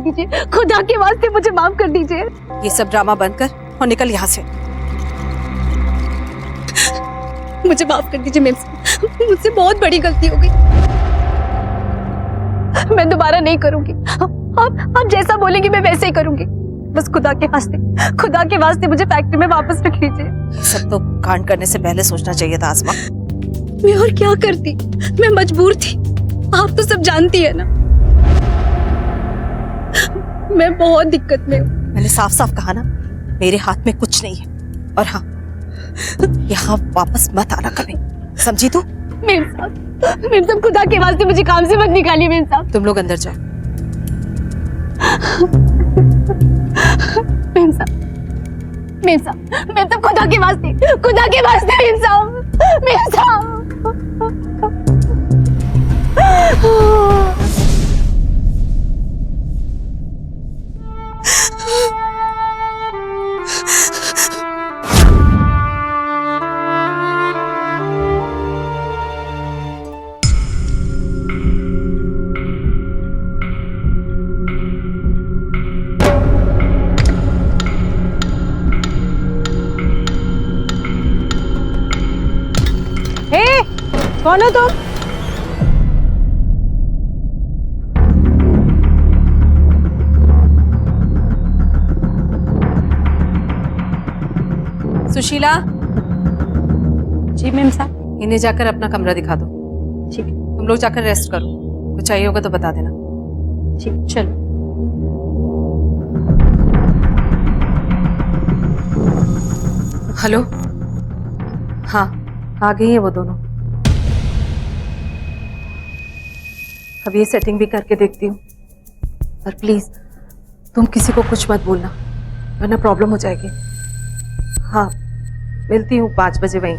दीजिए, खुदा के वास्ते मुझे माफ कर दीजिए। ये सब ड्रामा बंद कर और निकल यहाँ से। मुझे माफ कर दीजिए मेम साहब, मुझसे बहुत बड़ी गलती हो गई। मैं दोबारा नहीं करूंगी। आप जैसा बोलेंगी मैं वैसे ही करूंगी। बस खुदा के वास्ते मुझे फैक्ट्री में वापस रख लीजिए। ये सब तो कांड करने से पहले सोचना चाहिए था आसमा। मैं और क्या करती, मैं मजबूर थी। आप तो सब जानती है ना, मैं बहुत दिक्कत में हूँ। मैंने साफ साफ कहा ना, मेरे हाथ में कुछ नहीं है। और हाँ, यहाँ वापस मत आना कभी, समझी तू? मेम साहब खुदा के वास्ते मुझे काम से मत निकालिए मेम साहब। तुम लोग अंदर जाओ। मेम साहब खुदा के वास्ते मेम साहब। कौन हो तुम? सुशीला। जी मेम साहब। इन्हें जाकर अपना कमरा दिखा दो। ठीक है। तुम लोग जाकर रेस्ट करो, कुछ चाहिए होगा तो बता देना। ठीक, चलो। हेलो। हाँ, आ गई है वो दोनों। अब ये सेटिंग भी करके देखती हूँ। और प्लीज तुम किसी को कुछ मत बोलना, वरना प्रॉब्लम हो जाएगी। हाँ, मिलती हूँ 5 बजे वहीं।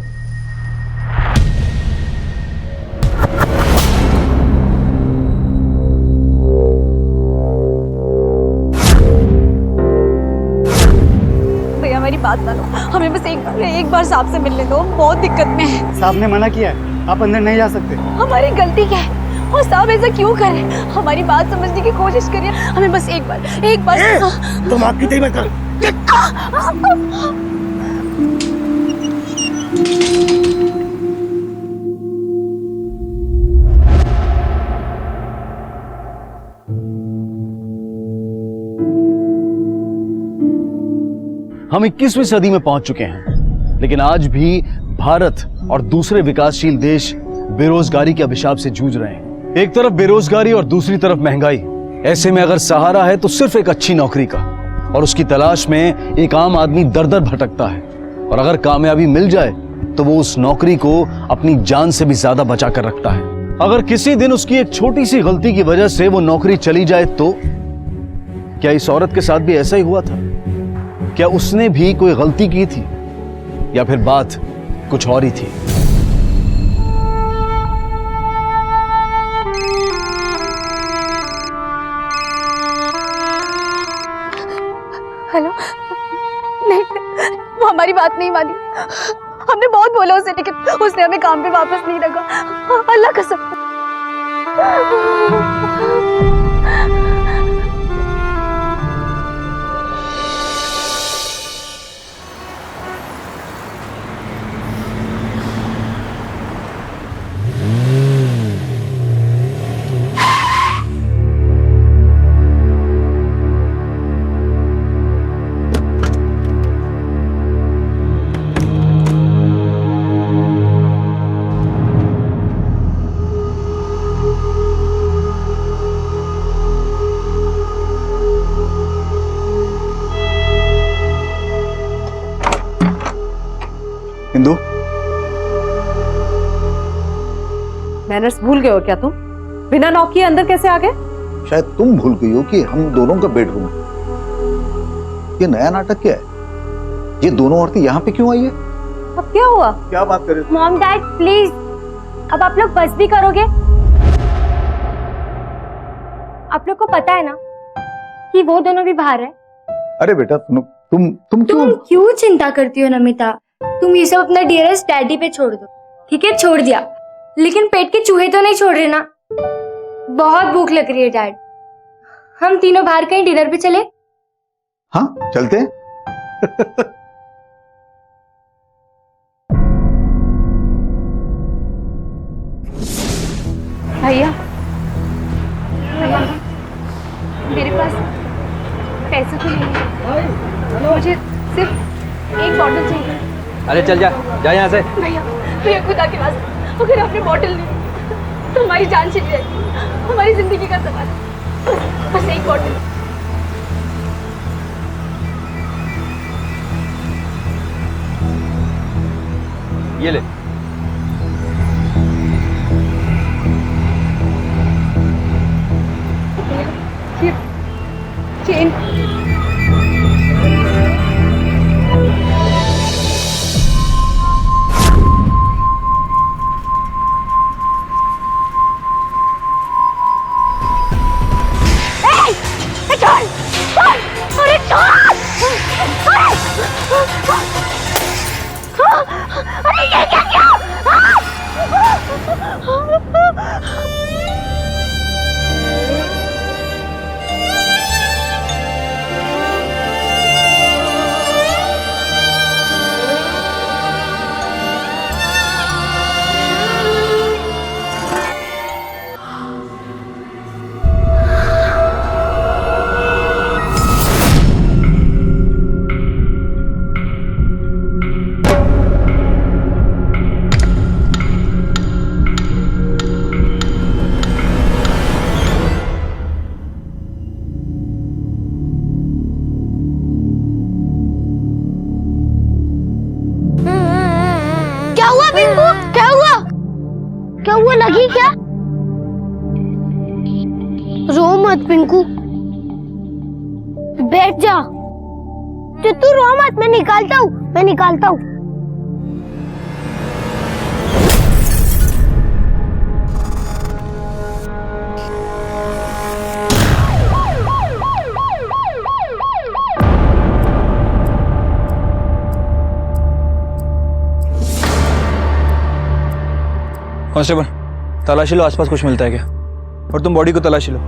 भैया हमारी बात मानो, हमें बस एक बार साहब से मिलने दो, हम बहुत दिक्कत में हैं। साहब ने मना किया है, आप अंदर नहीं जा सकते। हमारी गलती क्या है और साहब ऐसा क्यों करे? हमारी बात समझने की कोशिश करिए, हमें बस एक बार। तुम आपकी तेरी मत कर। हम 21वीं सदी में पहुंच चुके हैं, लेकिन आज भी भारत और दूसरे विकासशील देश बेरोजगारी के अभिशाप से जूझ रहे हैं। एक तरफ बेरोजगारी और दूसरी तरफ महंगाई। ऐसे में अगर सहारा है तो सिर्फ एक अच्छी नौकरी का, और उसकी तलाश में एक आम आदमी दर दर भटकता है। और अगर कामयाबी मिल जाए तो वो उस नौकरी को अपनी जान से भी ज्यादा बचा कर रखता है। अगर किसी दिन उसकी एक छोटी सी गलती की वजह से वो नौकरी चली जाए तो क्या इस औरत के साथ भी ऐसा ही हुआ था? क्या उसने भी कोई गलती की थी, या फिर बात कुछ और ही थी? हेलो। नहीं, वो हमारी बात नहीं मानी। हमने बहुत बोला उसे, लेकिन उसने हमें काम पे वापस नहीं रखा। अल्लाह कसम। हिंदू, मैनर्स भूल गए हो क्या तुम? बिना नॉक किए अंदर कैसे आ गए? शायद तुम भूल गई हो कि हम दोनों का बेडरूम है। ये नया नाटक क्या है? ये दोनों औरतें यहाँ पे क्यों आई है? अब क्या हुआ? क्या बात कर रहे हो? मॉम डैड प्लीज, अब आप लोग बस भी करोगे? आप लोग को पता है ना कि वो दोनों भी बाहर है। अरे बेटा तुम क्यों चिंता करती हो नमिता? तुम ये सब अपना डियरेस्ट डैडी पे छोड़ दो। ठीक है, छोड़ दिया, लेकिन पेट के चूहे तो नहीं छोड़ रहे ना? बहुत भूख लग रही है डैड। हम तीनों बाहर कहीं डिनर पे चले? हाँ चलते हैं। भैया मेरे पास पैसा तो नहीं है, मुझे सिर्फ एक बॉटल चाहिए। अरे चल जा जा यहाँ से। भैया भैया खुदा के वास्ते अगर आपने बॉटल ली तो हमारी जान चली जाएगी, हमारी जिंदगी का सवाल है। बस एक बॉटल। ये ले। ये चेन। अरे ये क्या किया? क्या हुआ पिंकू? क्या हुआ? क्या हुआ? लगी क्या? रो मत पिंकू, बैठ जा। तू रो मत, मैं निकालता हूँ। कांस्टेबल, तलाशी लो, आसपास कुछ मिलता है क्या? और तुम बॉडी को तलाशी लो।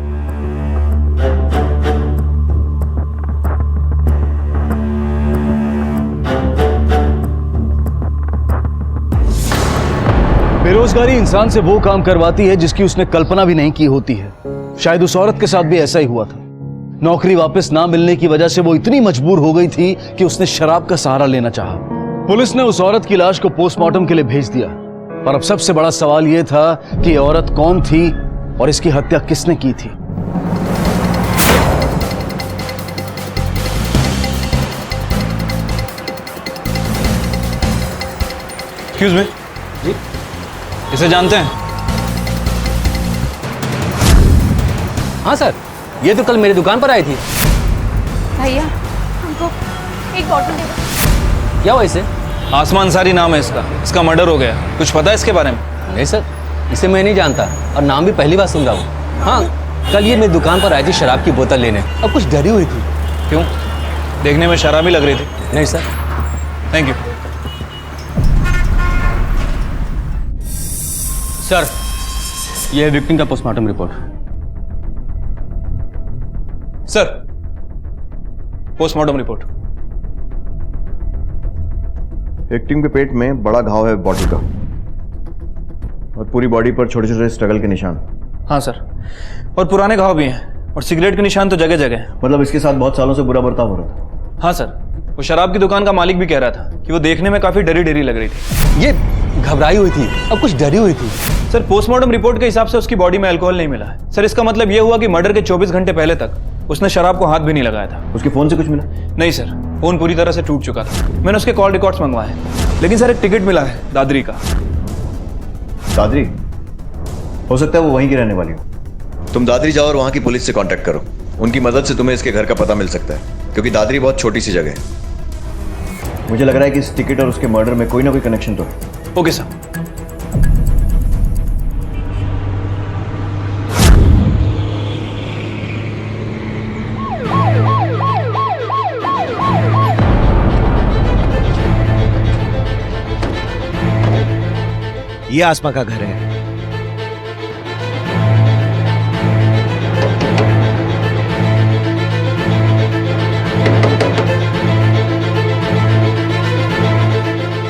बेरोजगारी इंसान से वो काम करवाती है जिसकी उसने कल्पना भी नहीं की होती है। शायद उस औरत के साथ भी ऐसा ही हुआ था। नौकरी वापस ना मिलने की वजह से वो इतनी मजबूर हो गई थी कि उसने शराब का सहारा लेना चाहा। पुलिस ने उस औरत की लाश को पोस्टमार्टम के लिए भेज दिया, पर अब सबसे बड़ा सवाल यह था कि ये औरत कौन थी और इसकी हत्या किसने की थी। एक्सक्यूज मी, इसे जानते हैं? हाँ सर, ये तो कल मेरी दुकान पर आई थी। भैया हमको एक बॉटल दे दो। क्या हुआ इसे? आसमान अंसारी नाम है इसका मर्डर हो गया। कुछ पता है इसके बारे में? नहीं सर, इसे मैं नहीं जानता और नाम भी पहली बार सुन रहा हूँ। हाँ, कल ये मेरी दुकान पर आई थी शराब की बोतल लेने, अब कुछ डरी हुई थी। क्यों? देखने में शराबी लग रही थी। नहीं सर। थैंक यू सर, यह है विक्टिम का postmortem report. Sir, postmortem report. Victim के पेट में बड़ा घाव है बॉटल का और पूरी बॉडी पर छोटे छोटे स्ट्रगल के निशान। हाँ सर, और पुराने घाव भी हैं और सिगरेट के निशान तो जगह जगह हैं। मतलब इसके साथ बहुत सालों से बुरा बर्ताव हो रहा था। हाँ सर, वो शराब की दुकान का मालिक भी कह रहा था कि वो देखने में काफी डरी डरी लग रही थी। ये घबराई हुई थी, अब कुछ डरी हुई थी। सर, पोस्टमार्टम रिपोर्ट के हिसाब से उसकी बॉडी में अल्कोहल नहीं मिला है। सर, इसका मतलब यह हुआ कि मर्डर के 24 घंटे पहले तक उसने शराब को हाथ भी नहीं लगाया था। उसके फोन से कुछ मिला? नहीं सर, फोन पूरी तरह से टूट चुका था। मैंने उसके कॉल रिकॉर्ड्स मंगवाए हैं, लेकिन सर एक टिकट मिला है दादरी का। दादरी? हो सकता है वो वहीं की रहने वाली हो। तुम दादरी जाओ और वहां की पुलिस से कांटेक्ट करो। उनकी मदद से तुम्हें इसके घर का पता मिल सकता है, क्योंकि दादरी बहुत छोटी सी जगह है। मुझे लग रहा है कि इस टिकट और उसके मर्डर में कोई ना कोई कनेक्शन तो है। Okay sir. ये आसमा का घर है।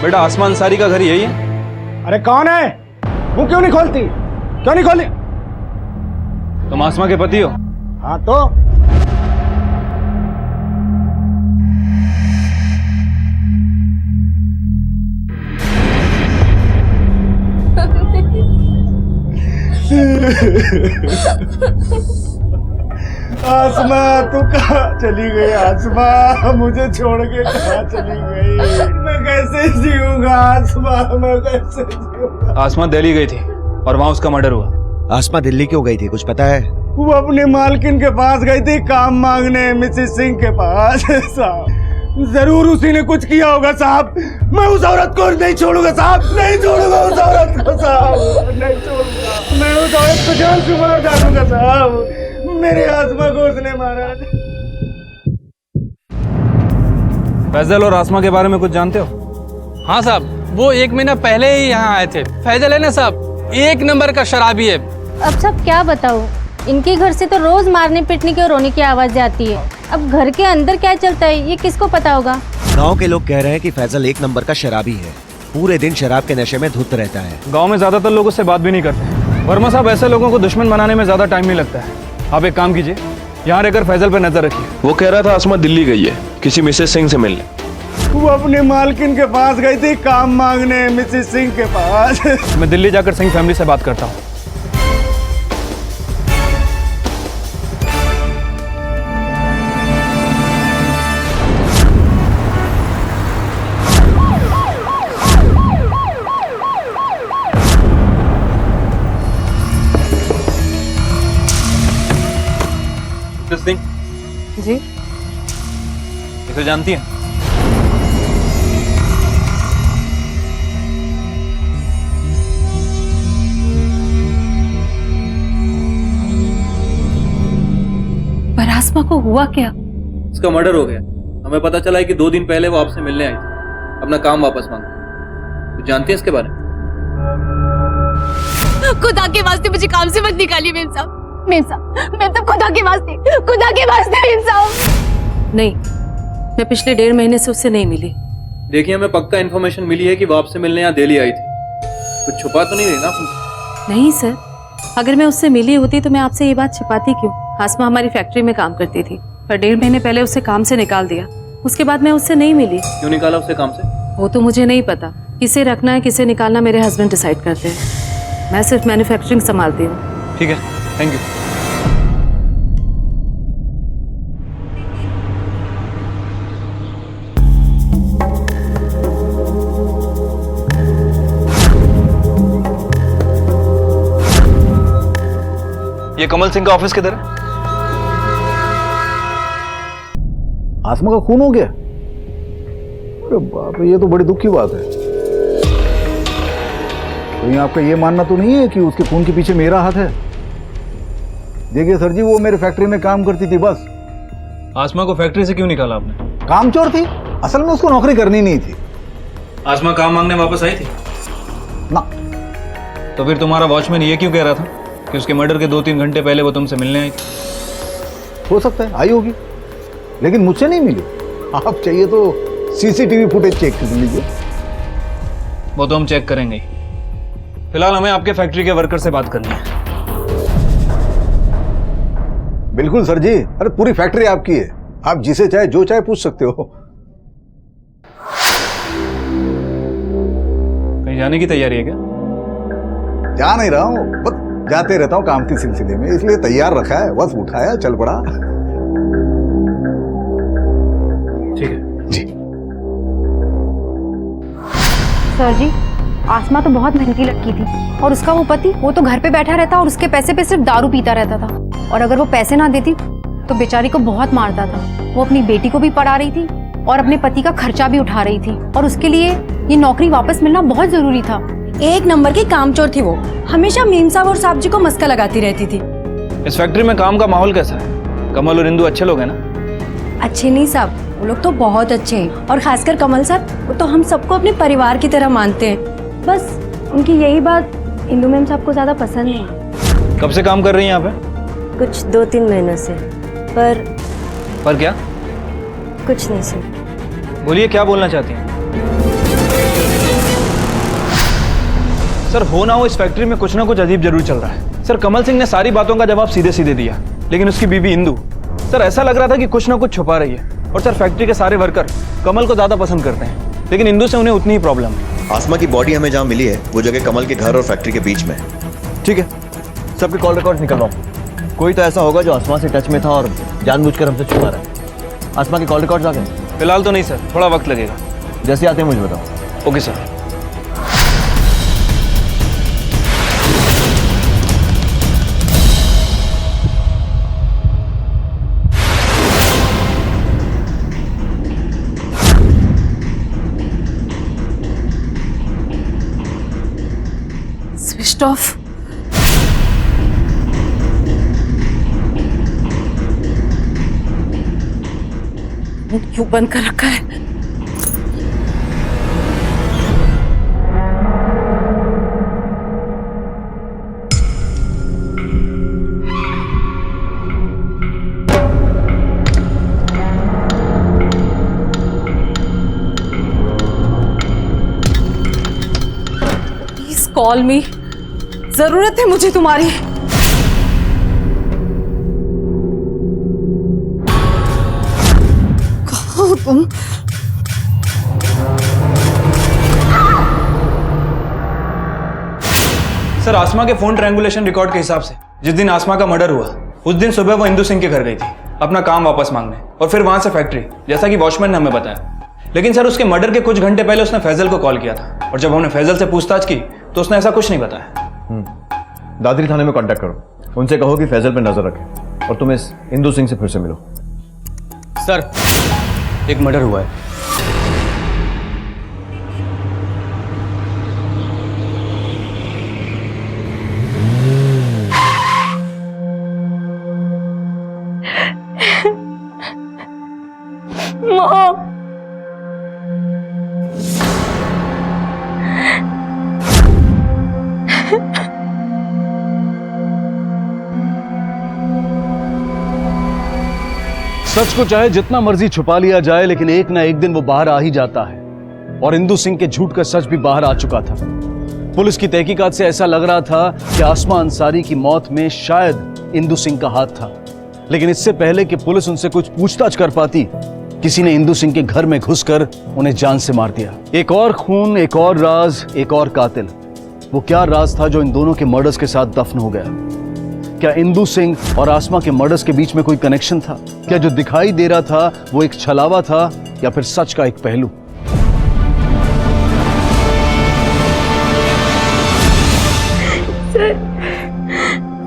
बेटा आसमान अंसारी का घर यही है? अरे कौन है? मुंह क्यों नहीं खोलती? क्यों नहीं खोली? तुम आसमा के पति हो? हाँ तो आसमा तू कहाँ चली गई? आसमा मुझे छोड़ के कहाँ चली गई? मैं कैसे जीऊंगा आसमा? मैं कैसे जीऊंगा? आसमा दिल्ली गई थी और वहां उसका मर्डर हुआ। आसमा दिल्ली क्यों गई थी, कुछ पता है? वो अपने मालकिन के पास गई थी काम मांगने, मिसेस सिंह के पास। साहब जरूर उसी ने कुछ किया होगा साहब। मैं उस औरत को नहीं छोड़ूंगा साहब, नहीं छोड़ूंगा उस औरत को साहब, नहीं छोड़ूंगा। मैं उस औरत को जान से मार डालूंगा साहब। मेरे आसमा को उसने मारा। फैजल और आसमा के बारे में कुछ जानते हो? हाँ साहब, वो 1 महीना पहले ही यहाँ आए थे। फैजल है ना साहब, 1 नंबर का शराबी है। अब सब क्या बताऊँ, इनके घर से तो रोज मारने पीटने की और रोने की आवाजें आती है। अब घर के अंदर क्या चलता है ये किसको पता होगा? गांव के लोग कह रहे हैं कि फैजल 1 नंबर का शराबी है, पूरे दिन शराब के नशे में धुत रहता है। गांव में ज्यादातर लोग उससे बात भी नहीं करते। वर्मा साहब, ऐसे लोगों को दुश्मन बनाने में ज्यादा टाइम नहीं लगता है। आप एक काम कीजिए, यहाँ रहकर फैजल पर नजर रखिए। वो कह रहा था आसमा दिल्ली गई है किसी मिसेस सिंह से मिलने। वो अपने मालकिन के पास गई थी काम मांगने, मिसेस सिंह के पास। मैं दिल्ली जाकर सिंह फैमिली से बात करता हूँ। सिंह जी इसे जानती है? पर आसमा को हुआ क्या? उसका मर्डर हो गया। हमें पता चला है कि 2 दिन पहले वो आपसे मिलने आई थी, अपना काम वापस मांगा। तो जानती है इसके बारे में? खुदा के वास्ते मुझे काम से मत निकालिए मेम साहब। मेम साहब, मैं तो खुदा के वास्ते मेम साहब। नहीं, मैं पिछले 1.5 महीने से उससे नहीं मिली। देखिए, हमें पक्का इन्फॉर्मेशन मिली है कि वो आपसे मिलने यहाँ दिल्ली आई थी। कुछ छुपा तो नहीं रही ना आप? नहीं सर, अगर मैं उससे मिली होती तो मैं आपसे ये बात छिपाती क्यों? आसमा हमारी फैक्ट्री में काम करती थी, पर 1.5 महीने पहले उसे काम से निकाल दिया। उसके बाद मैं उससे नहीं मिली। क्यों निकाला उसे काम से? वो तो मुझे नहीं पता। किसे रखना है किसे निकालना मेरे हस्बैंड डिसाइड करते हैं। मैं सिर्फ मैन्युफैक्चरिंग संभालती हूँ। ठीक है, थैंक यू। ये कमल सिंह का ऑफिस किधर है? आसमा का खून हो गया? अरे बाप रे, ये तो बड़ी दुख की बात है। तो आपका ये मानना तो नहीं है कि उसके खून के पीछे मेरा हाथ है? देखिए सर जी, वो मेरे फैक्ट्री में काम करती थी बस। आसमा को फैक्ट्री से क्यों निकाला आपने? कामचोर थी, असल में उसको नौकरी करनी नहीं थी। आसमा काम मांगने वापस आई थी ना। तो फिर तुम्हारा वॉचमैन ये क्यों कह रहा था कि उसके मर्डर के 2-3 घंटे पहले वो तुमसे मिलने आई थी? हो सकता है आई होगी, लेकिन मुझसे नहीं मिली। आप चाहिए तो सीसीटीवी फुटेज चेक कर लीजिए। वो तो हम चेक करेंगे। फिलहाल हमें आपके फैक्ट्री के वर्कर से बात करनी है। बिल्कुल सर जी, अरे पूरी फैक्ट्री आपकी है, आप जिसे चाहे जो चाहे पूछ सकते हो। कहीं जाने की तैयारी है क्या? जा नहीं रहा हूँ, बस जाते रहता हूँ काम के सिलसिले में, इसलिए तैयार रखा है, बस उठाया चल पड़ा। ठीक है जी। सर जी, आसमा तो बहुत मेहनती लड़की थी, और उसका वो पति, वो तो घर पे बैठा रहता और उसके पैसे पे सिर्फ दारू पीता रहता था। और अगर वो पैसे ना देती तो बेचारी को बहुत मारता था। वो अपनी बेटी को भी पढ़ा रही थी और अपने पति का खर्चा भी उठा रही थी, और उसके लिए ये नौकरी वापस मिलना बहुत जरूरी था। 1 नंबर की कामचोर थी वो, हमेशा मीम साहब और साहब जी को मस्का लगाती रहती थी। इस फैक्ट्री में काम का माहौल कैसा है? कमल और इंदु अच्छे लोग हैं ना? अच्छे नहीं साहब, वो लोग तो बहुत अच्छे हैं, और खासकर कमल साहब, वो तो हम सबको अपने परिवार की तरह मानते हैं। बस उनकी यही बात इंदु मैम साहब को ज्यादा पसंद नहीं। कब से काम कर रही हैं यहाँ पे? कुछ 2-3 महीनों से। पर क्या? कुछ नहीं सर। बोलिए, क्या बोलना चाहती हैं? सर हो ना हो इस फैक्ट्री में कुछ ना कुछ अजीब जरूर चल रहा है। सर कमल सिंह ने सारी बातों का जवाब सीधे सीधे दिया, लेकिन उसकी बीवी इंदु, सर ऐसा लग रहा था कि कुछ ना कुछ छुपा रही है। और सर फैक्ट्री के सारे वर्कर कमल को ज्यादा पसंद करते हैं, लेकिन इंदु से उन्हें उतनी ही प्रॉब्लम है। आसमा की बॉडी हमें जहाँ मिली है वो जगह कमल के घर और फैक्ट्री के बीच में है। ठीक है, सबके कॉल रिकॉर्ड निकलवाओ। कोई तो ऐसा होगा जो आसमा से टच में था और जानबूझकर हमसे छुपा रहा है। आसमा के कॉल रिकॉर्ड आ गए? फिलहाल तो नहीं सर, थोड़ा वक्त लगेगा। जैसे आते हैं मुझे बताओ। Okay sir. Switch off. क्यों बंद कर रखा है? प्लीज कॉल मी, जरूरत है मुझे तुम्हारी। कहाँ हो तुम? सर आसमा के फोन ट्रायंगुलेशन रिकॉर्ड के हिसाब से जिस दिन आसमा का मर्डर हुआ उस दिन सुबह वो इंदु सिंह के घर गई थी अपना काम वापस मांगने, और फिर वहां से फैक्ट्री, जैसा कि वॉचमैन ने हमें बताया। लेकिन सर उसके मर्डर के कुछ घंटे पहले उसने फैजल को कॉल किया था, और जब हमने फैजल से पूछताछ की तो उसने ऐसा कुछ नहीं बताया। दादरी थाने में कांटेक्ट करो, उनसे कहो कि फैजल पे नजर रखें और तुम इस इंदु सिंह से फिर से मिलो। सर एक मर्डर हुआ है। मॉम, सच को चाहे जितना मर्जी छुपा लिया जाए, लेकिन एक ना एक दिन वो बाहर आ ही जाता है। और इंदु सिंह के झूठ का सच भी बाहर आ चुका था। पुलिस की तहकीकात से ऐसा लग रहा था कि आसमा अंसारी की मौत में शायद इंदु सिंह का हाथ था। लेकिन इससे पहले कि पुलिस उनसे कुछ पूछताछ कर पाती, किसी ने इंदु सिंह के घर में घुसकर उन्हें जान से मार दिया। एक और खून, एक और राज, एक और कातिल। वो क्या राज था जो इन दोनों के मर्डर्स के साथ दफन हो गया? क्या इंदु सिंह और आसमा के मर्डर्स के बीच में कोई कनेक्शन था? क्या जो दिखाई दे रहा था वो एक छलावा था या फिर सच का एक पहलू?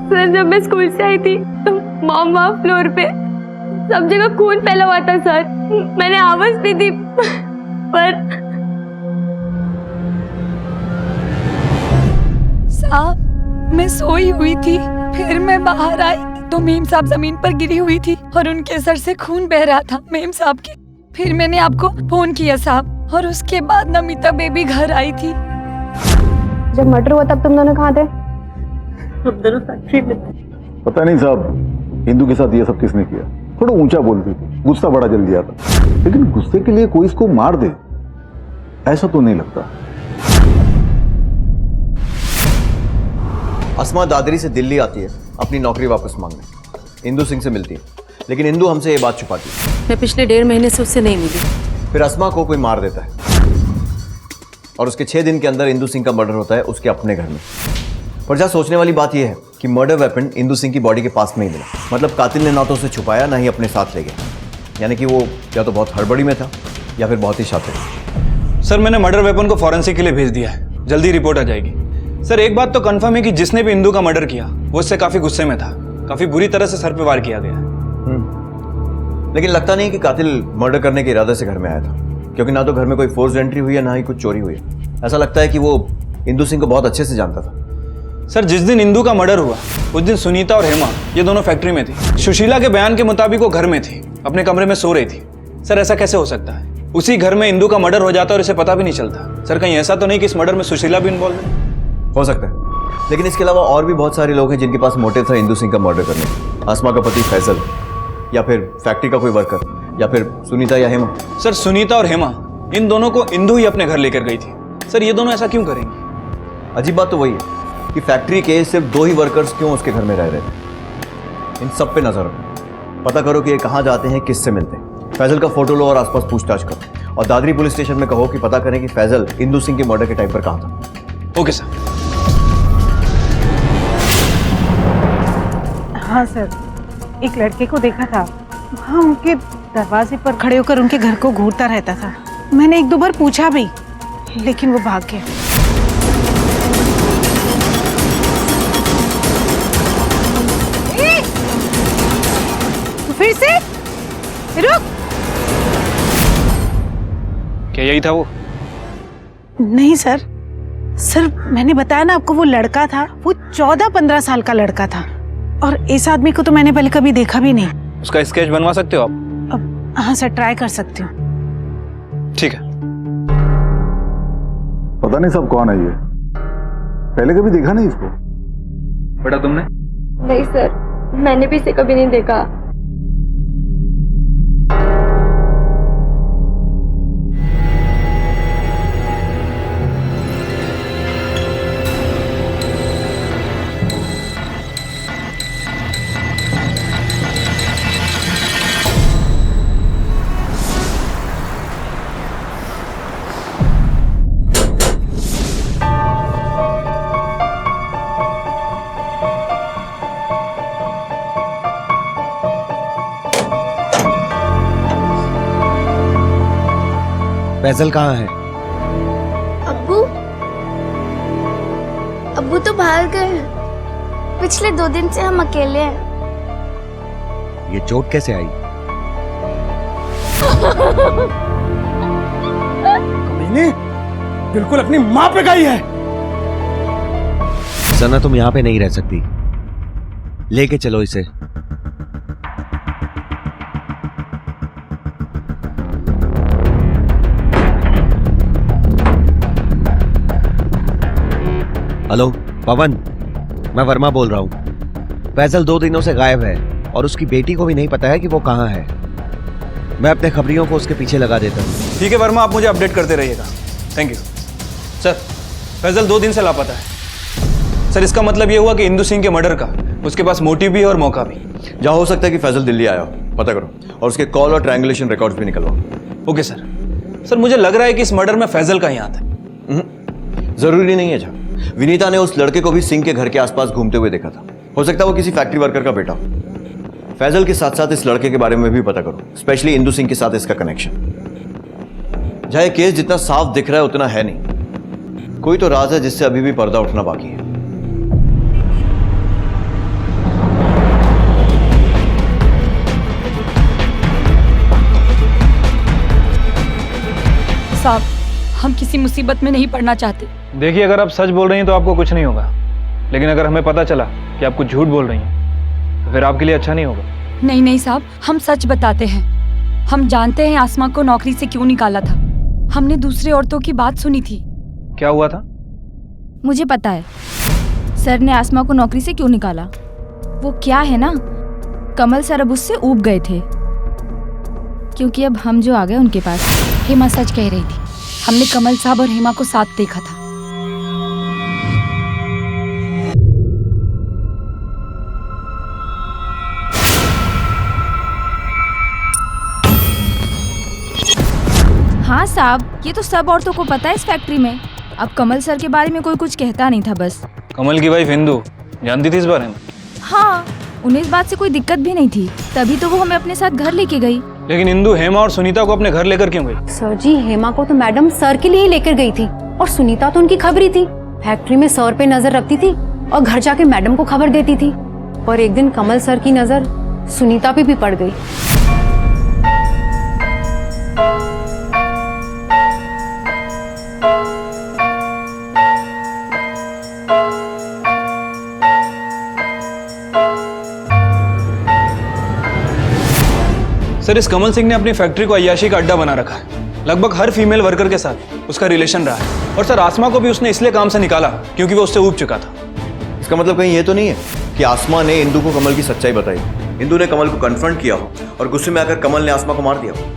सर जब मैं स्कूल से आई थी तो मॉम वहाँ फ्लोर पे सब जगह खून फैला हुआ था सर। मैंने आवाज दी थी पर साहब मैं सोई हुई थी, फिर मैं बाहर आई तो मेम साहब जमीन पर गिरी हुई थी और उनके सर से खून बह रहा था मेम साहब के। फिर मैंने आपको फोन किया साहब, और उसके बाद नमिता बेबी घर आई थी। जब मर्डर हुआ तब तुम दोनों कहाँ थे? हम दोनों फैक्ट्री में। पता नहीं साहब, हिंदू के साथ ये सब किसने किया। थोड़ा ऊंचा बोलती थी, गुस्सा बड़ा जल्दी आता, लेकिन गुस्से के लिए कोई इसको मार दे ऐसा तो नहीं लगता। आसमा दादरी से दिल्ली आती है अपनी नौकरी वापस मांगने, इंदु सिंह से मिलती है, लेकिन इंदु हमसे ये बात छुपाती है। मैं पिछले 1.5 महीने से उससे नहीं मिली। फिर आसमा को कोई मार देता है और उसके 6 दिन के अंदर इंदु सिंह का मर्डर होता है उसके अपने घर में। पर जहाँ सोचने वाली बात यह है कि मर्डर वेपन इंदु सिंह की बॉडी के पास में ही मिला। मतलब कातिल ने ना तो उसे छुपाया ना ही अपने साथ ले गया, यानी कि वो या तो बहुत हड़बड़ी में था या फिर बहुत ही शातिर। सर मैंने मर्डर वेपन को फॉरेंसिक के लिए भेज दिया है, जल्दी रिपोर्ट आ जाएगी। सर एक बात तो कंफर्म है कि जिसने भी इंदु का मर्डर किया वो उससे काफी गुस्से में था, काफी बुरी तरह से सर पे वार किया गया। लेकिन लगता नहीं कि कातिल मर्डर करने के इरादे से घर में आया था, क्योंकि ना तो घर में कोई फोर्स एंट्री हुई है ना ही कुछ चोरी हुई है। ऐसा लगता है कि वो इंदु सिंह को बहुत अच्छे से जानता था। सर जिस दिन इंदु का मर्डर हुआ उस दिन सुनीता और हेमा ये दोनों फैक्ट्री में थी। सुशीला के बयान के मुताबिक वो घर में थी, अपने कमरे में सो रही थी। सर ऐसा कैसे हो सकता है? उसी घर में इंदु का मर्डर हो जाता और इसे पता भी नहीं चलता। सर कहीं ऐसा तो नहीं कि इस मर्डर में सुशीला भी इन्वॉल्व है? हो सकता है, लेकिन इसके अलावा और भी बहुत सारे लोग हैं जिनके पास मोटिव था इंदु सिंह का मर्डर करने का। आसमा का पति फैजल, या फिर फैक्ट्री का कोई वर्कर, या फिर सुनीता या हेमा। सर सुनीता और हेमा इन दोनों को इंदु ही अपने घर लेकर गई थी। सर ये दोनों ऐसा क्यों करेंगी? अजीब बात तो वही है कि फैक्ट्री के सिर्फ 2 ही वर्कर्स क्यों उसके घर में रह रहे थे। इन सब पे नजर रखो, पता करो कि ये कहाँ जाते हैं, किससे मिलते हैं। फैजल का फोटो लो और आसपास पूछताछ करो, और दादरी पुलिस स्टेशन में कहो कि पता करें कि फैजल इंदु सिंह के मर्डर के टाइम पर कहाँ था। Okay sir. हाँ सर, एक लड़के को देखा था, हाँ उनके दरवाजे पर खड़े होकर उनके घर को घूरता रहता था। मैंने 1-2 बार पूछा भी, लेकिन वो भाग गया। तो फिर से रुक। क्या यही था वो? नहीं सर, मैंने बताया ना आपको, वो लड़का था, वो 14-15 साल का लड़का था, और इस आदमी को तो मैंने पहले कभी देखा भी नहीं। उसका स्केच बनवा सकते हो आप? हाँ सर, ट्राई कर सकती हूँ। ठीक है। पता नहीं सब कौन है ये, पहले कभी देखा नहीं इसको। बेटा तुमने? नहीं सर, मैंने भी इसे कभी नहीं देखा। फैजल कहाँ है? अब्बू तो बाहर गए हैं। पिछले 2 दिन से हम अकेले हैं। ये चोट कैसे आई? कमीने, बिल्कुल अपनी माँ पे गई है। सना तुम यहाँ पे नहीं रह सकती, लेके चलो इसे। हेलो पवन, मैं वर्मा बोल रहा हूँ। फैजल 2 दिनों से गायब है और उसकी बेटी को भी नहीं पता है कि वो कहाँ है। मैं अपने खबरियों को उसके पीछे लगा देता हूँ। ठीक है वर्मा, आप मुझे अपडेट करते रहिएगा। Thank you sir. फैजल 2 दिन से लापता है सर। इसका मतलब ये हुआ कि इंदु सिंह के मर्डर का उसके पास मोटिव भी है और मौका भी। जहाँ हो सकता है कि फैजल दिल्ली आया हो, पता करो, और उसके कॉल और ट्रायंगुलेशन रिकॉर्ड्स भी निकलवाओ। Okay sir. सर मुझे लग रहा है कि इस मर्डर में फैजल का ही हाथ है। जरूरी नहीं है। जहाँ विनीता ने उस लड़के को भी सिंह के घर के आसपास घूमते हुए देखा था, हो सकता है वो किसी फैक्ट्री वर्कर का बेटा हो। फैजल के साथ साथ इस लड़के के बारे में भी पता करो, स्पेशली इंदु सिंह के साथ इसका कनेक्शन। जहाँ ये केस जितना साफ दिख रहा है उतना है नहीं, कोई तो राज है जिससे अभी भी पर्दा उठना बाकी है। साहब, हम किसी मुसीबत में नहीं पड़ना चाहते। देखिए, अगर आप सच बोल रही हैं तो आपको कुछ नहीं होगा, लेकिन अगर हमें पता चला कि आप कुछ झूठ बोल रही हैं तो फिर आपके लिए अच्छा नहीं होगा। नहीं नहीं साहब, हम सच बताते हैं। हम जानते हैं आसमा को नौकरी से क्यों निकाला था। हमने दूसरी औरतों की बात सुनी थी। क्या हुआ था? मुझे पता है सर ने आसमा को नौकरी से क्यों निकाला। वो क्या है ना, कमल सर अब उससे ऊब गए थे, क्योंकि अब हम जो आ गए उनके पास। हेमा सच कह रही थी, हमने कमल साहब और हेमा को साथ देखा था। हाँ साहब, ये तो सब औरतों को पता है इस फैक्ट्री में। अब कमल सर के बारे में कोई कुछ कहता नहीं था बस। कमल की वाइफ इंदु जानती थी इस बारे में? हाँ, उन्हें इस बात से कोई दिक्कत भी नहीं थी, तभी तो वो हमें अपने साथ घर लेके गई। लेकिन इंदु हेमा और सुनीता को अपने घर लेकर क्यों गई? सर जी, हेमा को तो मैडम सर के लिए ही लेकर गई थी, और सुनीता तो उनकी खबरी थी। फैक्ट्री में सर पे नजर रखती थी और घर जाके मैडम को खबर देती थी। और एक दिन कमल सर की नजर सुनीता पे भी पड़ गई। सर, इस कमल सिंह ने अपनी फैक्ट्री को अय्याशी का अड्डा बना रखा है। लगभग हर फीमेल वर्कर के साथ उसका रिलेशन रहा है, और सर आसमा को भी उसने इसलिए काम से निकाला क्योंकि वो उससे ऊब चुका था। इसका मतलब कहीं ये तो नहीं है कि आसमा ने इंदु को कमल की सच्चाई बताई, इंदु ने कमल को कन्फ्रंट किया हो और गुस्से में आकर कमल ने आसमा को मार दिया हो?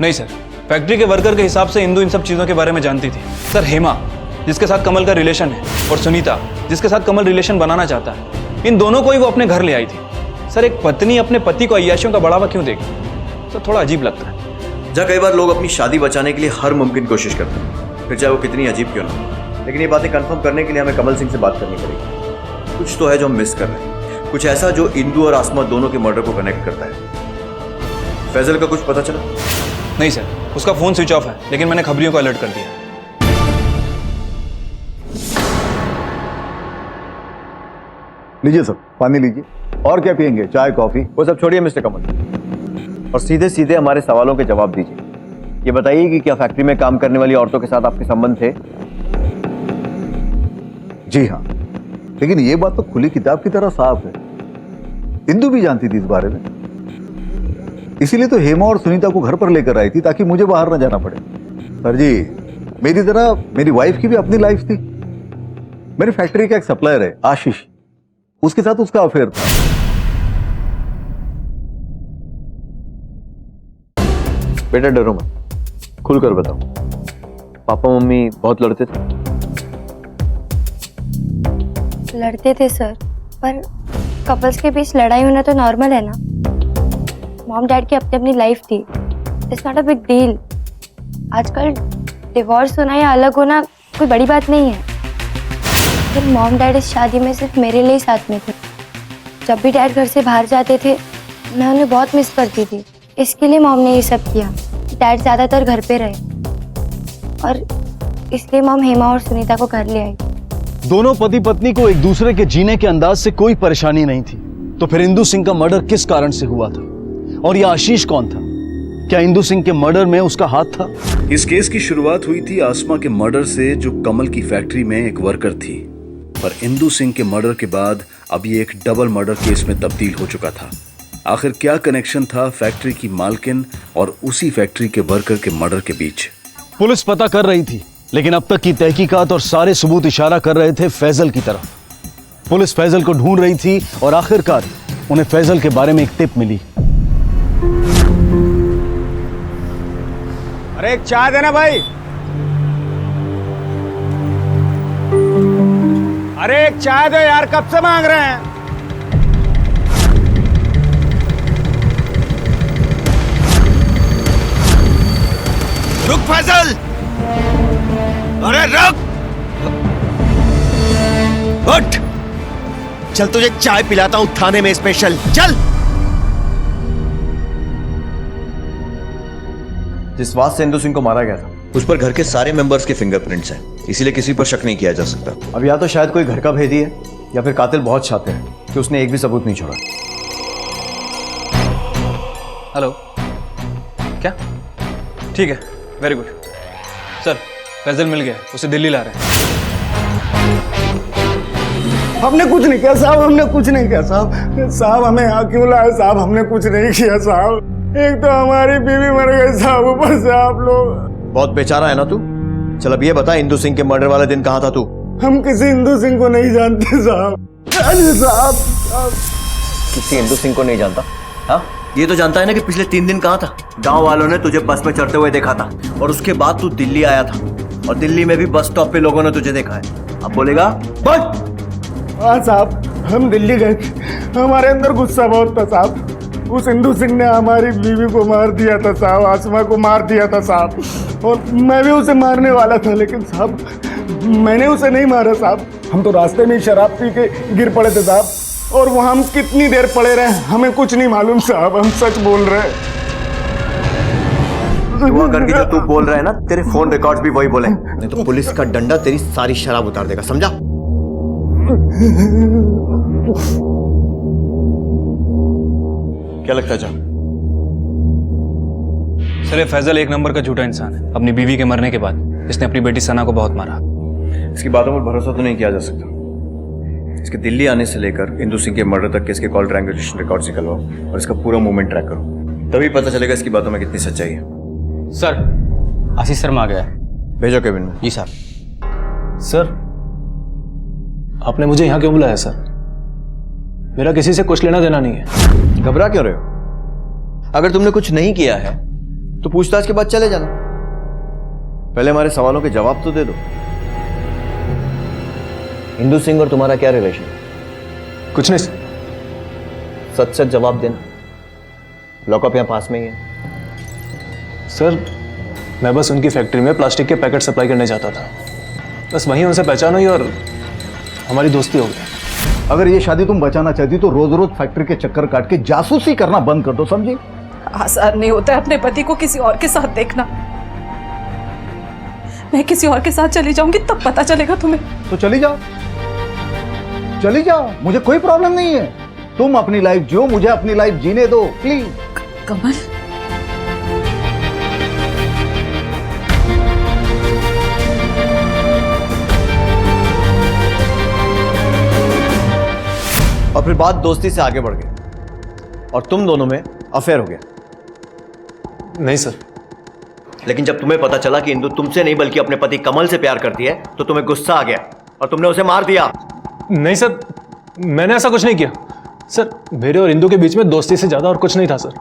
नहीं सर, फैक्ट्री के वर्कर के हिसाब से इंदु इन सब चीजों के बारे में जानती थी। सर हेमा जिसके साथ कमल का रिलेशन है, और सुनीता जिसके साथ कमल रिलेशन बनाना चाहता है। इन दोनों को ही वो अपने घर ले आई थी। सर, एक पत्नी अपने पति को अय्याशियों का बढ़ावा क्यों देगी? सर, थोड़ा अजीब लगता है। जहाँ कई बार लोग अपनी शादी बचाने के लिए हर मुमकिन कोशिश करते हैं, फिर चाहे वो कितनी अजीब क्यों ना हो। लेकिन ये बातें कंफर्म करने के लिए हमें कमल सिंह से बात करनी पड़ेगी। कुछ तो है जो हम मिस कर रहे हैं, कुछ ऐसा जो इंदु और आसमा दोनों के मर्डर को कनेक्ट करता है। फैजल का कुछ पता चला? नहीं सर, उसका फोन स्विच ऑफ है, लेकिन मैंने खबरियों को अलर्ट कर दिया। लीजिए सर, पानी लीजिए। और क्या पियेंगे, चाय कॉफी? वो सब छोड़िए मिस्टर कमल, और सीधे सीधे हमारे सवालों के जवाब दीजिए। ये बताइए कि क्या फैक्ट्री में काम करने वाली औरतों के साथ आपके संबंध थे? जी हाँ, लेकिन ये बात तो खुली किताब की तरह साफ है। इंदु भी जानती थी इस बारे में, इसीलिए तो हेमा और सुनीता को घर पर लेकर आई थी ताकि मुझे बाहर न जाना पड़े। सर जी, मेरी तरह मेरी वाइफ की भी अपनी लाइफ थी। मेरी फैक्ट्री का एक सप्लायर है आशीष, उसके साथ उसका अफेयर था। बेटा डरो मत, खुलकर बताओ, पापा मम्मी बहुत लड़ते थे? लड़ते थे सर, पर कपल्स के बीच लड़ाई होना तो नॉर्मल है ना। मॉम डैड की अपनी अपनी लाइफ थी, it's not a big deal. आजकल डिवोर्स होना या अलग होना कोई बड़ी बात नहीं है। फिर मॉम डैड इस शादी में सिर्फ मेरे लिए ही साथ में थे। जब भी डैड घर से बाहर जाते थे, मैं उन्हें बहुत मिस करती थी। इसके लिए मॉम ने ये सब किया। डैड ज़्यादातर घर पे रहे और इसलिए मॉम हेमा और सुनीता को घर ले आई। दोनों पति पत्नी को एक दूसरे के जीने के अंदाज से कोई परेशानी नहीं थी, तो फिर इंदु सिंह का मर्डर किस कारण से हुआ था? और यह आशीष कौन था? क्या इंदु सिंह के मर्डर में उसका हाथ था? इस केस की शुरुआत हुई थी आसमा के मर्डर से, जो कमल की फैक्ट्री में एक वर्कर थी। पर इंदु सिंह के मर्डर के बाद अब ये एक डबल मर्डर केस में तब्दील हो चुका था। आखिर क्या कनेक्शन था फैक्ट्री की मालकिन और उसी फैक्ट्री के वर्कर के मर्डर के बीच? पुलिस पता कर रही थी, लेकिन अब तक की तहकीकात और सारे सबूत इशारा कर रहे थे फैजल की तरफ। पुलिस फैजल को ढूंढ रही थी और आखिरकार उन्हें फैजल के बारे में एक टिप मिली। अरे एक चाय देना भाई। अरे एक चाय दो यार, कब से मांग रहे हैं। रुक फैजल, अरे रुक, उठ, चल तुझे चाय पिलाता हूं थाने में स्पेशल, चल। जिस बात से इंदु सिंह को मारा गया था, उस पर घर के सारे मेंबर्स के फिंगरप्रिंट्स हैं, इसीलिए किसी पर शक नहीं किया जा सकता। अब या तो शायद कोई घर का भेदी है या फिर कातिल बहुत शातिर है कि उसने एक भी सबूत नहीं छोड़ा। हेलो, क्या? ठीक है, वेरी गुड सर। फैजल मिल गया, उसे दिल्ली ला रहे हैं। हमने कुछ नहीं किया साहब, हमने कुछ नहीं किया साहब। साहब हमें यहाँ क्यों लाए साहब? हमने कुछ नहीं किया साहब। एक तो हमारी बीवी मर गई साहब, ऊपर से आप लोग। बहुत बेचारा है ना तू। चल अब ये बता, इंदु सिंह के मर्डर वाले दिन कहाँ था तू? हम किसी इंदु सिंह को नहीं जानते साहब। अरे साहब, किसी इंदु सिंह को नहीं जानता? हाँ, ये तो जानता है ना कि पिछले 3 दिन कहाँ था। गांव वालों ने तुझे बस में चढ़ते हुए देखा था और उसके बाद तू दिल्ली आया था, और दिल्ली में भी बस स्टॉप पे लोगों ने तुझे देखा है। अब बोलेगा बोल। हाँ साहब, हम दिल्ली गए थे, हमारे अंदर गुस्सा बहुत था साहब। उस इंदु सिंह ने हमारी बीवी को मार दिया था साहब, आसमा को मार दिया था साहब, और मैं भी उसे मारने वाला था, लेकिन साहब मैंने उसे नहीं मारा साहब। हम तो रास्ते में शराब पी के गिर पड़े थे साहब, और वहाँ हम कितनी देर पड़े रहे हमें कुछ नहीं मालूम साहब। हम सच बोल रहे हैं। हुआ करके जो तू बोल रहा है ना, तेरे फोन रिकॉर्ड्स भी वही बोले, नहीं तो पुलिस का डंडा तेरी सारी शराब उतार देगा, समझा? क्या लगता है जान? सर, ये फैजल एक नंबर का झूठा इंसान है। अपनी बीवी के मरने के बाद इसने अपनी बेटी सना को बहुत मारा। इसकी बातों पर भरोसा तो नहीं किया जा सकता। इसके दिल्ली आने से लेकर इंदु सिंह के मर्डर तक के इसके कॉल ट्रायंगुलेशन रिकॉर्ड्स निकलवाओ और इसका पूरा मूवमेंट ट्रैक करो, तभी पता चलेगा इसकी बातों में कितनी सच्चाई है। सर, आशीष शर्मा आ गया है। भेजो केबिन में। जी सर। सर, आपने मुझे यहाँ क्यों बुलाया सर? मेरा किसी से कुछ लेना देना नहीं है। घबरा क्यों रहे हो? अगर तुमने कुछ नहीं किया है तो पूछताछ के बाद चले जाना। पहले हमारे सवालों के जवाब तो दे दो। इंदु सिंह और तुम्हारा क्या रिलेशन है? कुछ नहीं। सच सच जवाब देना। लॉकअप यहाँ पास में ही है। सर मैं बस उनकी फैक्ट्री में प्लास्टिक के पैकेट सप्लाई करने जाता था, बस वहीं उनसे पहचान हुई और हमारी दोस्ती हो गई। अगर ये शादी तुम बचाना चाहती तो रोज रोज फैक्ट्री के चक्कर काट के जासूसी करना बंद कर दो, समझी? आसान नहीं होता है अपने पति को किसी और के साथ देखना। मैं किसी और के साथ चली जाऊंगी तब पता चलेगा तुम्हें। तो चली जाओ, चली जाओ, मुझे कोई प्रॉब्लम नहीं है। तुम अपनी लाइफ जियो, मुझे अपनी लाइफ जीने दो प्लीज। कमल, और फिर बात दोस्ती से आगे बढ़ गई और तुम दोनों में अफेयर हो गया। नहीं सर। लेकिन जब तुम्हें पता चला कि इंदु तुमसे नहीं बल्कि अपने पति कमल से प्यार करती है तो तुम्हें गुस्सा आ गया और तुमने उसे मार दिया। नहीं सर, मैंने ऐसा कुछ नहीं किया सर। मेरे और इंदु के बीच में दोस्ती से ज्यादा और कुछ नहीं था सर।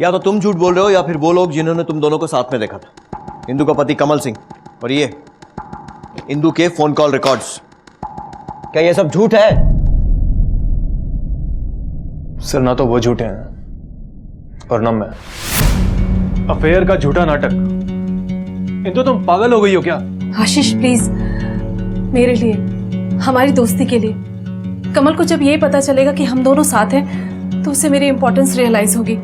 या तो तुम झूठ बोल रहे हो या फिर वो लोग जिन्होंने तुम दोनों को साथ में देखा था। इंदु का पति कमल सिंह और ये इंदु के फोन कॉल रिकॉर्ड्स, क्या ये सब झूठ है? सर ना तो वो झूठे हैं और ना मैं। अफेयर का झूठा नाटक। इंदु तुम पागल हो गई हो क्या? आशीष प्लीज, मेरे लिए, हमारी दोस्ती के लिए। कमल को जब ये पता चलेगा कि हम दोनों साथ हैं तो उसे मेरी इंपॉर्टेंस रियलाइज होगी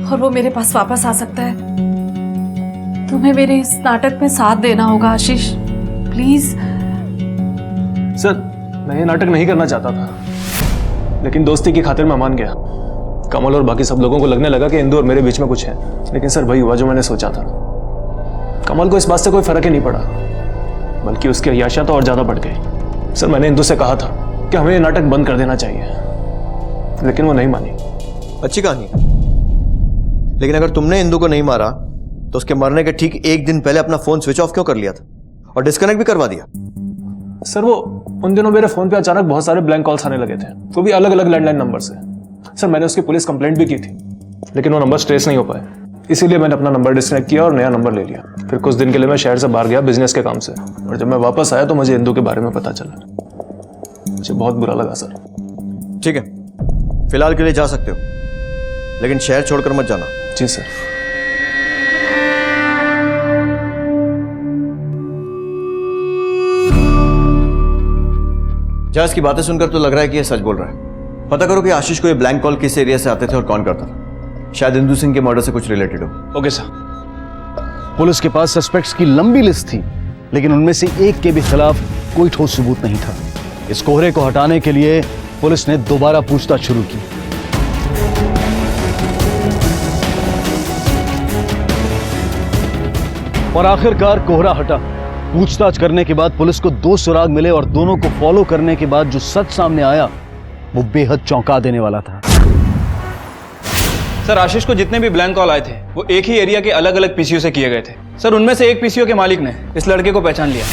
और वो मेरे पास वापस आ सकता है। तुम्हें मेरे इस नाटक में साथ देना होगा आशीष, प्लीज। सर मैं ये नाटक नहीं करना चाहता था, लेकिन दोस्ती की खातिर मैं मान गया। कमल और बाकी सब लोगों को लगने लगा कि इंदु और मेरे बीच में कुछ है, लेकिन सर वही हुआ जो मैंने सोचा था। कमल को इस बात से कोई फर्क ही नहीं पड़ा, बल्कि उसकी अय्याशियां तो और ज्यादा बढ़ गई। सर मैंने इंदु से कहा था कि हमें ये नाटक बंद कर देना चाहिए, लेकिन वो नहीं मानी। अच्छी कहानी है, लेकिन अगर तुमने इंदु को नहीं मारा तो उसके मरने के ठीक एक दिन पहले अपना फोन स्विच ऑफ क्यों कर लिया था और डिस्कनेक्ट भी करवा दिया? सर वो उन दिनों मेरे फोन पे अचानक बहुत सारे ब्लैंक कॉल्स आने लगे थे, वो भी अलग अलग लैंडलाइन नंबर से। सर मैंने उसकी पुलिस कंप्लेंट भी की थी, लेकिन वो नंबर ट्रेस नहीं हो पाए, इसीलिए मैंने अपना नंबर डिस्कनेक्ट किया और नया नंबर ले लिया। फिर कुछ दिन के लिए मैं शहर से बाहर गया बिजनेस के काम से, और जब मैं वापस आया तो मुझे इंदु के बारे में पता चला। मुझे बहुत बुरा लगा सर। ठीक है, फिलहाल के लिए जा सकते हो, लेकिन शहर छोड़कर मत जाना। जी सर। जहाज की बातें सुनकर तो लग रहा है कि ये सच बोल रहा है। पता करो कि आशीष को ये ब्लैंक कॉल किस एरिया से आते थे और कौन करता था। शायद इंदु सिंह के मर्डर से कुछ रिलेटेड हो। Okay sir. पुलिस के पास सस्पेक्ट्स की लंबी लिस्ट थी, लेकिन उनमें से एक के भी खिलाफ कोई ठोस सबूत नहीं था। इस कोहरे को हटाने के लिए पुलिस ने दोबारा पूछताछ शुरू की। और आखिरकार कोहरा हटा। पूछताछ करने के बाद पुलिस को 2 सुराग मिले और दोनों को फॉलो करने के बाद जो सच सामने आया वो बेहद चौंका देने वाला था। सर आशीष को जितने भी ब्लैंक कॉल आए थे वो एक ही एरिया के अलग अलग पीसीओ से किए गए थे। सर उनमें से एक पीसीओ के मालिक ने इस लड़के को पहचान लिया।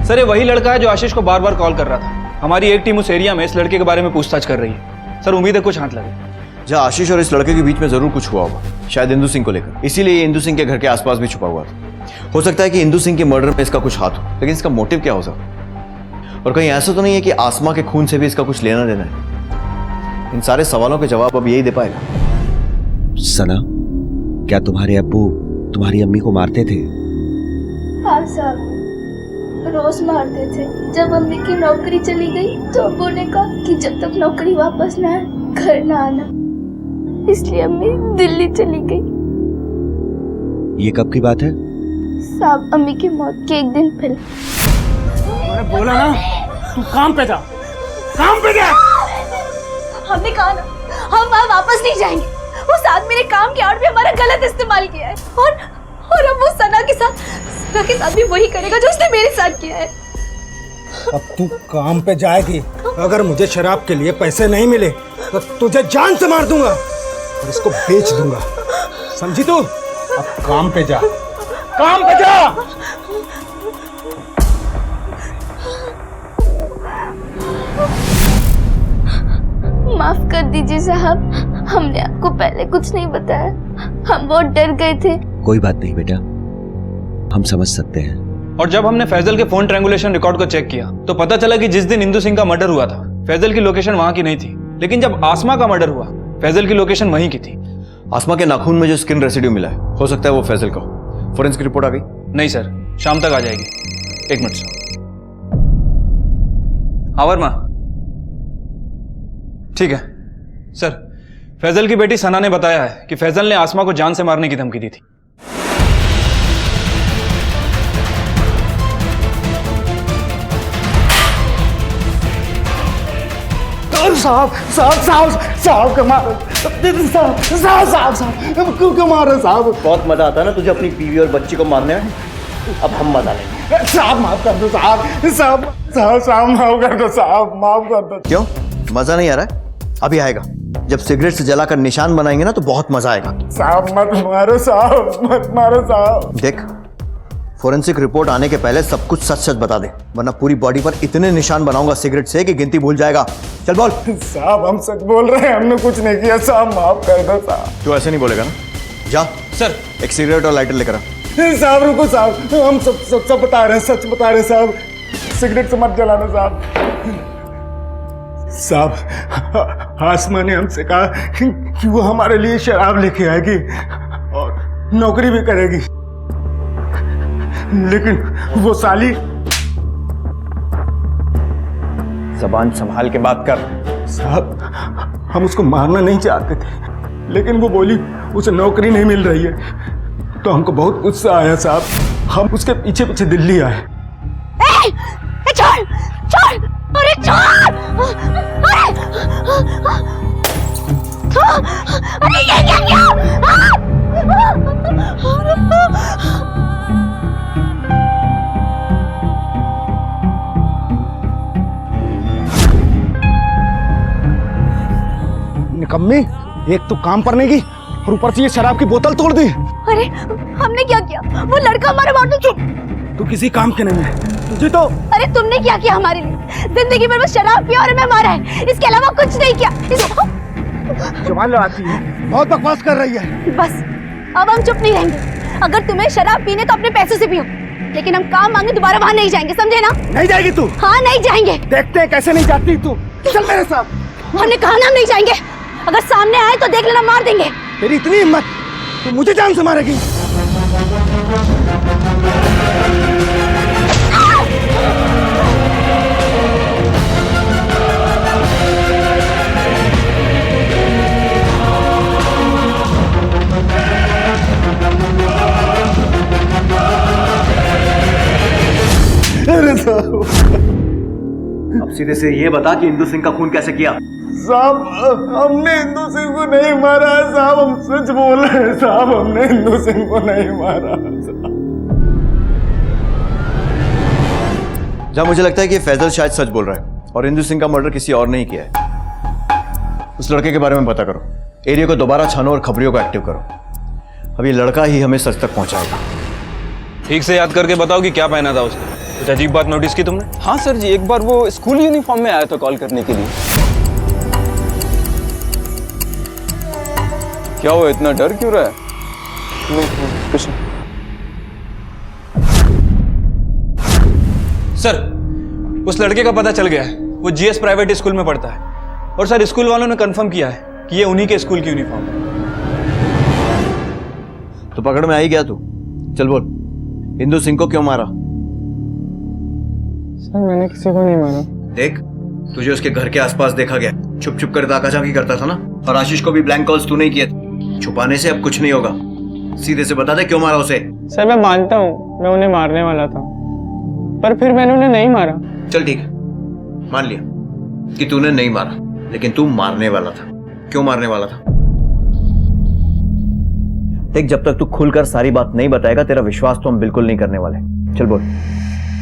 सर ये वही लड़का है जो आशीष को बार बार कॉल कर रहा था। हमारी एक टीम उस एरिया में इस लड़के के बारे में पूछताछ कर रही है। सर उम्मीद है कुछ हाथ लगे। जहाँ आशीष और इस लड़के के बीच में जरूर कुछ हुआ होगा, शायद इंदु सिंह को लेकर। इसीलिए ये इंदु सिंह के घर के आसपास भी छुपा हुआ था। हो सकता है कि इंदु सिंह के मर्डर में इसका कुछ हाथ हो, लेकिन इसका मोटिव क्या हो सकता? और कहीं ऐसा तो नहीं है कि आसमा के खून से भी इसका कुछ लेना देना है? इन सारे सवालों के जवाब अब यही दे पाएगा। सना, क्या तुम्हारे अब्बू तुम्हारी अम्मी को मारते थे? हाँ साहब, रोज मारते थे। जब अम्मी की नौकरी चली गई तो अब्बू ने कहा कि जब तक नौकरी वापस ना आए घर ना आना, इसलिए अम्मी दिल्ली चली गई। ये कब की बात है? साहब अम्मी की मौत के एक दिन पहले। मैंने बोला ना तू काम पे जा, काम पे जा। हमने कहा ना हम वहाँ वापस नहीं जाएंगे। वो साथ मेरे काम के आड़ में हमारा गलत इस्तेमाल किया है और अब वो सना के साथ भी वही करेगा जो उसने मेरे साथ किया है। अब तू काम पे जाएगी। अगर मुझे शराब के लिए पैसे नहीं मिले तो तुझे जान से मार दूंगा और इसको बेच दूंगा, समझी तू? अब काम पे जा, काम पे जा। माफ कर दीजिए साहब, हमने आपको पहले कुछ नहीं बताया। हम बहुत डर गए थे। कोई बात नहीं बेटा, हम समझ सकते हैं। और जब हमने फैजल के फोन ट्रैंगुलेशन रिकॉर्ड को चेक किया तो पता चला कि जिस दिन इंदु सिंह का मर्डर हुआ था फैजल की लोकेशन वहां की नहीं थी, लेकिन जब आसमा का मर्डर हुआ फैजल की लोकेशन वहीं की थी। आसमा के नाखून में जो स्किन रेसिड्यू मिला है हो सकता है वो फैजल का हो। फोरेंसिक रिपोर्ट आ गई? नहीं सर, शाम तक आ जाएगी। एक मिनट सर। हाँ वर्मा, ठीक है सर। फैजल की बेटी सना ने बताया है कि फैजल ने आसमा को जान से मारने की धमकी दी थी। साहब साहब साहब साहब का मारो साहब साहब साहब साहब क्यों मारो साहब? बहुत मजा आता है ना तुझे अपनी बीवी और बच्ची को मारने में। अब हम मजा लेंगे। साहब माफ कर दो साहब साहब साहब साहब माफ कर दो साहब माफ कर दो। क्यों मजा नहीं आ रहा है? अभी आएगा जब सिगरेट से जलाकर निशान बनाएंगे ना तो बहुत मजा आएगा। साहब मत मारो साहब, मत मारो साहब। देख फोरेंसिक रिपोर्ट आने के पहले सब कुछ सच सच बता दे, वरना पूरी बॉडी पर इतने निशान बनाऊंगा सिगरेट से कि गिनती भूल जाएगा। चल बोल। साहब हम सच बोल रहे हैं, हमने कुछ नहीं किया साहब, माफ कर दो साहब। तू ऐसे नहीं बोलेगा ना? जा सर एक सिगरेट और लाइटर लेकर आ। साहब रुको साहब, हम सब बता रहे हैं, सच बता रहे हैं साहब। सिगरेट से मत जलाना साहब। साहब आसमा ने हमसे कहा कि वो हमारे लिए शराब लेके आएगी और नौकरी भी करेगी, लेकिन वो साली। जबान संभाल के बात कर। साहब हम उसको मारना नहीं चाहते थे, लेकिन वो बोली उसे नौकरी नहीं मिल रही है, तो हमको बहुत गुस्सा आया साहब। हम उसके पीछे पीछे दिल्ली आए। छोड़ छोड़, अरे छोड़, अरे ये क्या किया? निकम्मी, एक तो काम पर नहीं गई और ऊपर से ये शराब की बोतल तोड़ दी। अरे हमने क्या किया? वो लड़का हमारे बाटू चुप। तू किसी काम के नहीं है तुझे तो। अरे तुमने क्या किया हमारे लिए? जिंदगी भर बस शराब पिया और हमें मारा है, इसके अलावा कुछ नहीं किया। जवान लड़ाती है, बहुत बकवास कर रही है। बस अब हम चुप नहीं रहेंगे। अगर तुम्हें शराब पीने तो अपने पैसों से पियो, लेकिन हम काम मांगे दोबारा वहां नहीं जाएंगे, समझे ना? नहीं जाएगी तू? हाँ नहीं जाएंगे। देखते हैं कैसे नहीं जाती तू। चल मेरे साथ। हमने कहा ना हम नहीं जाएंगे। अगर सामने आए तो देख लेना, मार देंगे। तेरी इतनी हिम्मत, तू मुझे जान से मारेगी? अरे साहब अब सीधे से ये बता कि इंदु सिंह का खून कैसे किया? साहब हमने इंदु सिंह को नहीं मारा है साहब, हम सच बोल रहे हैं साहब, हमने इंदु सिंह को नहीं मारा साहब। जहाँ मुझे लगता है कि फैजल शायद सच बोल रहा है और इंदु सिंह का मर्डर किसी और ने ही किया है। उस लड़के के बारे में पता करो, एरिया को दोबारा छानो और खबरियों को एक्टिव करो। अब ये लड़का ही हमें सच तक पहुंचाएगा। ठीक से याद करके बताओ कि क्या पहना था उसने। कुछ अजीब बात नोटिस की तुमने? हाँ सर जी, एक बार वो स्कूल यूनिफॉर्म में आया था कॉल करने के लिए। क्या हुआ, इतना डर क्यों रहा है? नहीं, कुछ नहीं। सर उस लड़के का पता चल गया है, वो जीएस प्राइवेट स्कूल में पढ़ता है और सर स्कूल वालों ने कंफर्म किया है कि ये उन्हीं के स्कूल की यूनिफॉर्म है। तो पकड़ में आ ही गया तू। चल बोल, इंदु सिंह को क्यों मारा? सर मैंने किसी को नहीं मारा। देख तुझे उसके घर के आसपास देखा गया, छुप छुप कर दाकाझाकी करता था ना, और आशीष को भी ब्लैंक कॉल्स तूने ही किए। छुपाने से अब कुछ नहीं होगा, सीधे से बता दे क्यों मारा उसे। सर मैं मानता हूँ मैं उन्हें मारने वाला था, पर फिर मैंने उन्हें नहीं मारा। चल ठीक है, मान लिया कि तूने नहीं मारा, लेकिन तू मारने वाला था। क्यों मारने वाला था? देख जब तक तू खुलकर सारी बात नहीं बताएगा तेरा विश्वास तो हम बिल्कुल नहीं करने वाले। चल बोल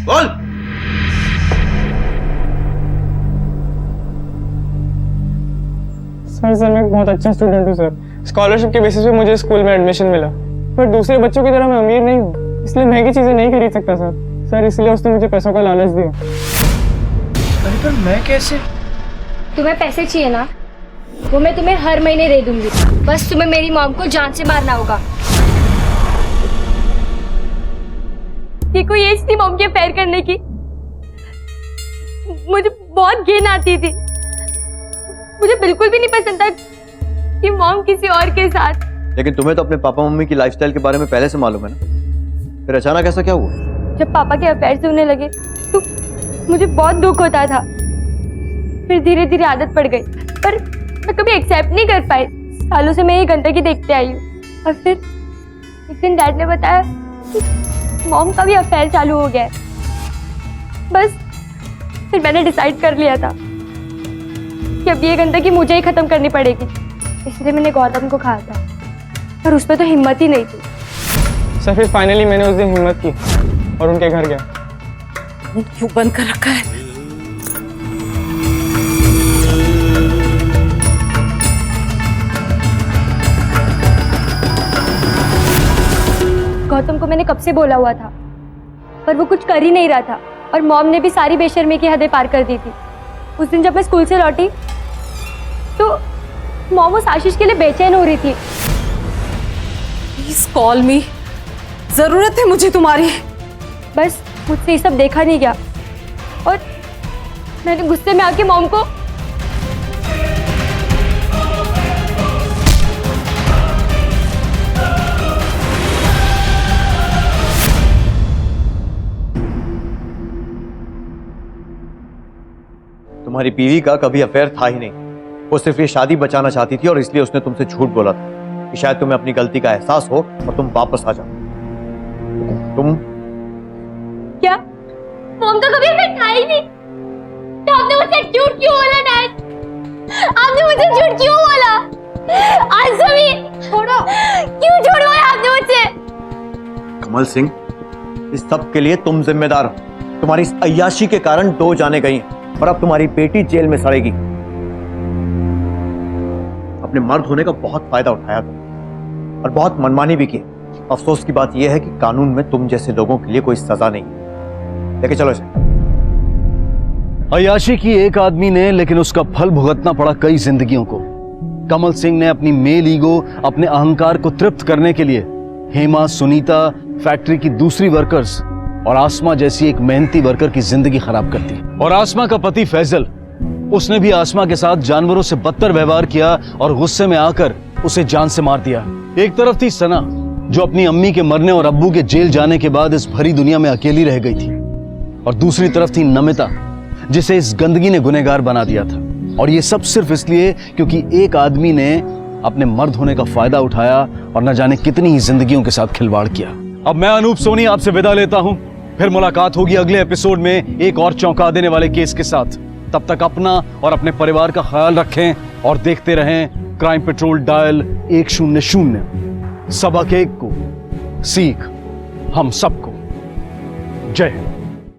बोल। सर मैं एक बहुत अच्छा स्टूडेंट हूँ सर। स्कॉलरशिप के बेसिस पे मुझे स्कूल में एडमिशन मिला, पर दूसरे बच्चों की तरह मैं अमीर नहीं हूँ, इसलिए महंगी चीजें नहीं खरीद सकता सर इसलिए उसने मुझे पैसों का लालच दिया। पर मैं कैसे? तुम्हें पैसे चाहिए ना, वो मैं तुम्हें हर महीने दे दूंगी, बस तुम्हें मेरी मॉम को जान से मारना होगा। ये कोई एज थी मॉम के अफेयर करने की। मुझे बहुत घिन आती थी। मुझे बिल्कुल भी नहीं पसंद था कि मॉम किसी और के साथ। लेकिन तुम्हें तो अपने पापा मम्मी की लाइफस्टाइल के बारे में पहले से मालूम है ना, फिर अचानक ऐसा क्या हुआ? जब पापा के अफेयर से होने लगे तो मुझे बहुत दुख होता था। फिर धीरे धीरे आदत पड़ गई, पर मैं कभी एक्सेप्ट नहीं कर पाई। सालों से मैं ये गंदगी देखते आई हूँ। और फिर एक दिन डैड ने बताया कि मॉम का भी अफेयर चालू हो गया है। बस फिर मैंने डिसाइड कर लिया था कि अब ये गंदगी मुझे ही खत्म करनी पड़ेगी। इसलिए मैंने गौतम को कहा था, पर उस पर तो हिम्मत ही नहीं थी। सर फिर फाइनली मैंने उस दिन हिम्मत की और उनके घर गया। क्यों बंद कर रखा है? गौतम को मैंने कब से बोला हुआ था, पर वो कुछ कर ही नहीं रहा था। और मॉम ने भी सारी बेशर्मी की हदें पार कर दी थी। उस दिन जब मैं स्कूल से लौटी तो मॉम उस आशीष के लिए बेचैन हो रही थी। प्लीज कॉल मी, जरूरत है मुझे तुम्हारी। बस मुझसे ये सब देखा नहीं गया और मैंने गुस्से में आके मॉम को तुम्हारी बीवी का कभी अफेयर था ही नहीं। वो सिर्फ ये शादी बचाना चाहती थी और इसलिए उसने तुमसे झूठ बोला था कि शायद तुम्हें अपनी गलती का एहसास हो और तुम वापस आ जाओ। तुम क्या मॉम का कभी अफेयर था ही नहीं? तो आपने मुझसे झूठ क्यों बोला डैड? आपने मुझसे झूठ क्यों बोला? आज सभी छोड़ो, क्यों झूठ बोला आपने मुझसे? कमल सिंह, इस सब के लिए तुम जिम्मेदार हो। तुम्हारी इस अय्याशी के कारण 2 जाने गई और अब तुम्हारी बेटी जेल में सड़ेगी। अपने मर्द होने का बहुत फायदा उठाया तुम और बहुत मनमानी भी की। अफसोस की बात यह है कि कानून में तुम जैसे लोगों के लिए कोई सजा नहीं है। लेके चलो इसे। अय्याशी की एक आदमी ने, लेकिन उसका फल भुगतना पड़ा कई जिंदगियों को। कमल सिंह ने अपनी मेल ईगो, अपने अहंकार को तृप्त करने के लिए हेमा, सुनीता, फैक्ट्री की दूसरी वर्कर्स और आसमा जैसी एक मेहनती वर्कर की जिंदगी खराब कर दी। और आसमा का पति फैजल, उसने भी आसमा के साथ जानवरों से बदतर व्यवहार किया और गुस्से में आकर उसे जान से मार दिया। एक तरफ थी सना, जो अपनी अम्मी के मरने और अब्बू के जेल जाने के बाद इस भरी दुनिया में अकेली रह गई थी। और दूसरी तरफ थी नमिता, जिसे इस गंदगी ने गुनहगार बना दिया था। और ये सब सिर्फ इसलिए क्योंकि एक आदमी ने अपने मर्द होने का फायदा उठाया और न जाने कितनी ही जिंदगियों के साथ खिलवाड़ किया। अब मैं अनूप सोनी आपसे विदा लेता हूं। फिर मुलाकात होगी अगले एपिसोड में एक और चौंका देने वाले केस के साथ। तब तक अपना और अपने परिवार का ख्याल रखें और देखते रहें क्राइम पेट्रोल डायल 100। सबक एक को, सीख हम सबको। जय हिंद।